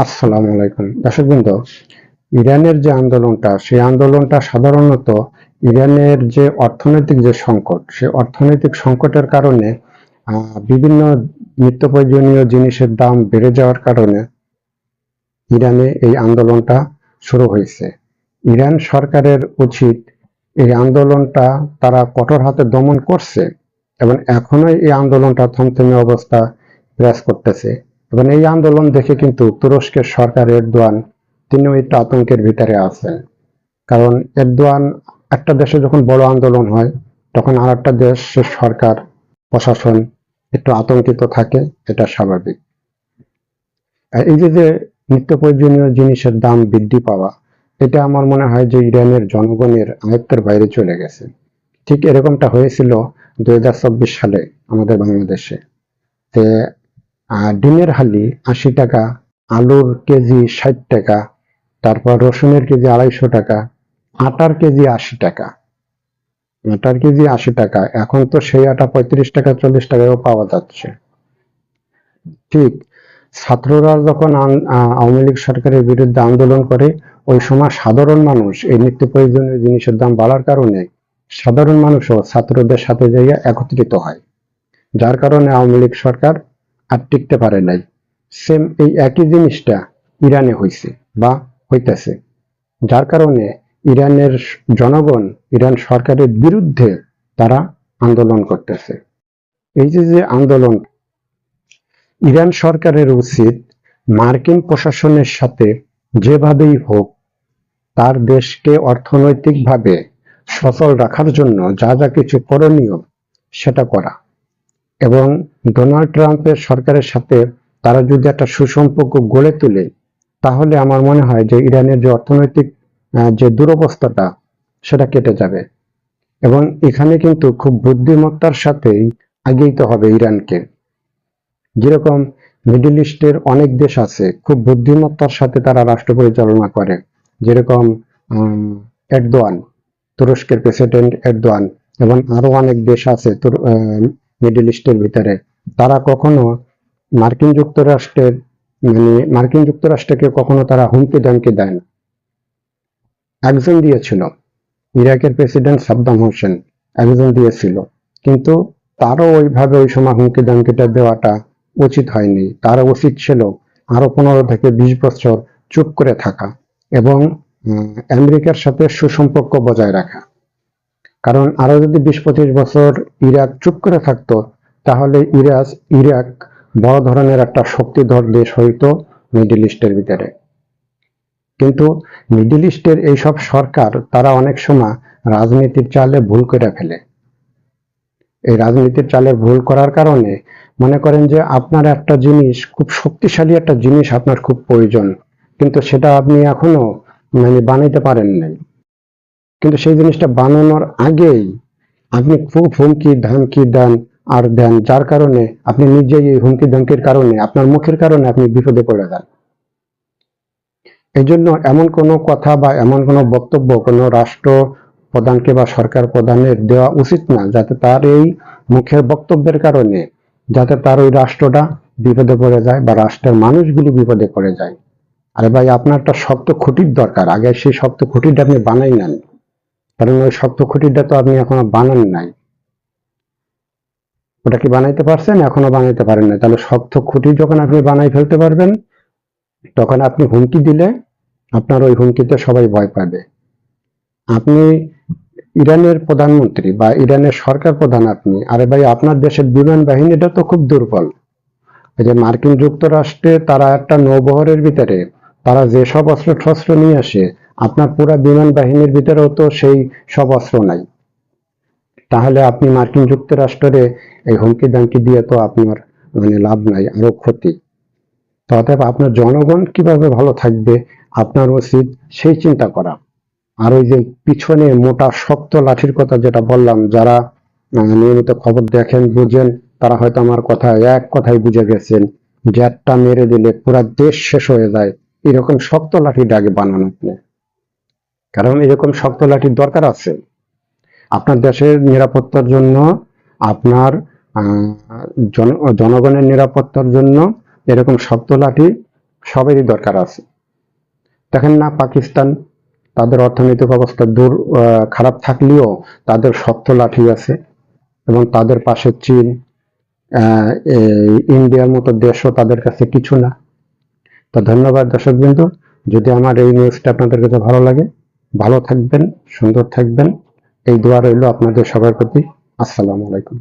আসসালামু আলাইকুম দর্শকবৃন্দ। ইরানের যে আন্দোলনটা, সেই আন্দোলনটা সাধারণত ইরানের যে অর্থনৈতিক যে সংকট, সেই অর্থনৈতিক সংকটের কারণে বিভিন্ন নিত্য প্রয়োজনীয় জিনিসের দাম বেড়ে যাওয়ার কারণে ইরানে এই আন্দোলনটা শুরু হয়েছে। ইরান সরকারের উচিত এই আন্দোলনটা তারা কঠোর হাতে দমন করছে এবং এখনো এই আন্দোলনটা থমথমে অবস্থা বিরাজ করতেছে। এবং এই আন্দোলন দেখে কিন্তু তুরস্কের সরকার এরদোয়ান তিনিও একটু আতঙ্কের ভিতরে আছেন। কারণ এরদোয়ান একটা দেশে যখন বড় আন্দোলন হয় তখন আর একটা দেশের সরকার প্রশাসন একটু আতঙ্কিত থাকে, এটা স্বাভাবিক। আর এই যে নিত্য প্রয়োজনীয় জিনিসের দাম বৃদ্ধি পাওয়া, এটা আমার মনে হয় যে ইরানের জনগণের আয়ত্তের বাইরে চলে গেছে। ঠিক এরকমটা হয়েছিল 2024 সালে আমাদের বাংলাদেশে। যে ডিমের হালি 80 টাকা, আলুর কেজি 60 টাকা, তারপর রসুনের কেজি 250 টাকা, আটার কেজি 80 টাকা। আটার কেজি 80 টাকা, এখন তো সেই আটা 35 টাকা 40 টাকায়ও পাওয়া যাচ্ছে। ঠিক ছাত্ররা যখন আওয়ামী লীগ সরকারের বিরুদ্ধে আন্দোলন করে, ওই সময় সাধারণ মানুষ এই নিত্য প্রয়োজনীয় জিনিসের দাম বাড়ার কারণে সাধারণ মানুষও ছাত্রদের সাথে যাইয়া একত্রিত হয়, যার কারণে আওয়ামী লীগ সরকার আর টিকতে পারে নাই। সেম এই একই জিনিসটা ইরানে হয়েছে বা হইতেছে, যার কারণে ইরানের জনগণ ইরান সরকারের বিরুদ্ধে তারা আন্দোলন করতেছে। এই যে আন্দোলন, ইরান সরকারের উচিত মার্কিন প্রশাসনের সাথে যেভাবেই হোক তার দেশকে অর্থনৈতিকভাবে সচল রাখার জন্য যা যা কিছু করণীয় সেটা করা, এবং ডোনাল্ড ট্রাম্পের সরকারের সাথে তারা যদি একটা সুসম্পর্ক গড়ে তোলে, তাহলে আমার মনে হয় যে ইরানের যে অর্থনৈতিক যে দুরবস্থাটা সেটা কেটে যাবে। এবং এখানে কিন্তু খুব বুদ্ধিমত্তার সাথেই এগিয়ে হবে ইরানকে। যেরকম মিডল ইস্টের অনেক দেশ আছে খুব বুদ্ধিমত্তার সাথে তারা রাষ্ট্র পরিচালনা করে, যেরকম এরদোয়ান, তুরস্কের প্রেসিডেন্ট এরদোয়ান, এবং আরো অনেক দেশ আছে মিডল ইস্টের ভিতরে। তারা কখনো মার্কিন যুক্তরাষ্ট্রের মার্কিন যুক্তরাষ্ট্রকে কখনো তারা হুমকি দামকি দেয় না। একজন দিয়েছিল, ইরাকের প্রেসিডেন্ট সাদ্দাম হোসেন একজন দিয়েছিল, কিন্তু তারও ওইভাবে ওই সময় হুমকি দামকিটা দেওয়াটা উচিত হয়নি। তারও উচিত ছিল আরো 15 থেকে 20 বছর চুপ করে থাকা এবং আমেরিকার সাথে সুসম্পর্ক বজায় রাখা। কারণ আরো যদি 20-25 বছর ইরাক চুপ করে থাকতো, তাহলে ইরাক বড় ধরনের একটা শক্তিধর দেশ হইতো মিডল ইস্টের ভিতরে। কিন্তু মিডল ইস্টের এইসব সরকার তারা অনেক সময় রাজনীতির চালে ভুল করে ফেলে। এই রাজনীতির চালে ভুল করার কারণে মনে করেন যে আপনার একটা জিনিস, খুব শক্তিশালী একটা জিনিস আপনার খুব প্রয়োজন, কিন্তু সেটা আপনি এখনো বানাইতে পারেন নাই, কিন্তু সেই জিনিসটা বানানোর আগেই আপনি খুব হুমকি ধামকি দেন আর দেন, যার কারণে আপনি নিজেই এই হুমকি ধামকির কারণে আপনার মুখের কারণে আপনি বিপদে পড়ে যান। এই জন্য এমন কোনো কথা বা এমন কোনো বক্তব্য কোনো রাষ্ট্র প্রধানকে বা সরকার প্রধানের দেওয়া উচিত না, যাতে তার এই মুখের বক্তব্যের কারণে যাতে তার ওই রাষ্ট্রটা বিপদে পড়ে যায় বা রাষ্ট্রের মানুষগুলি বিপদে পড়ে যায়। আরে ভাই, আপনার একটা শক্ত খুঁটির দরকার, আগে সেই শক্ত খুঁটিটা আপনি বানাই নেন, কারণ ওই শক্ত খুঁটিটা তো আপনি এখনো বানান নাই। ওটা কি বানাইতে পারছেন? এখনো বানাইতে পারেন না। তাহলে শক্ত খুঁটি যখন আপনি বানাই ফেলতে পারবেন, তখন আপনি হুমকি দিলে আপনার ওই হুমকিতে সবাই ভয় পাবে। আপনি ইরানের প্রধানমন্ত্রী বা ইরানের সরকার প্রধান আপনি, আরে ভাই আপনার দেশের বিমান বাহিনীটা তো খুব দুর্বল। এই যে মার্কিন যুক্তরাষ্ট্রে তারা একটা নৌবহরের ভিতরে তারা যেসব অস্ত্র শস্ত্র নিয়ে আসে, আপনার পুরা বিমান বাহিনীর ভিতরেও তো সেই সব অস্ত্র নাই। তাহলে আপনি মার্কিন যুক্তরাষ্ট্রে এই হুমকি দামকি দিয়ে তো আপনার লাভ নাই, আরো ক্ষতি। তো অতএব আপনার জনগণ কিভাবে ভালো থাকবে আপনার উচিত সেই চিন্তা করা। আর ওই যে পিছনে মোটা শক্ত লাঠির কথা যেটা বললাম, যারা নিয়মিত খবর দেখেন বুঝেন, তারা হয়তো আমার কথা এক কথাই বুঝে গেছেন যে একটা মেরে দিলে পুরা দেশ শেষ হয়ে যায়, এরকম শক্ত লাঠিটা আগে বানান আপনি। কারণ এরকম শক্ত লাঠির দরকার আছে আপনার দেশের নিরাপত্তার জন্য, আপনার জনগণের নিরাপত্তার জন্য। এরকম শক্ত লাঠি সবেরই দরকার আছে। দেখেন না, পাকিস্তান তাদের অর্থনৈতিক অবস্থা খারাপ থাকলেও তাদের শক্ত লাঠি আছে, এবং তাদের পাশে চীন, ইন্ডিয়ার মতো দেশও তাদের কাছে কিছু না। তো ধন্যবাদ দর্শকবৃন্দ। যদি আমার এই নিউজটা আপনাদের কাছে ভালো লাগে, ভালো থাকবেন, সুন্দর থাকবেন, এই দোয়া রইল আপনাদের সবার প্রতি। আসসালামু আলাইকুম।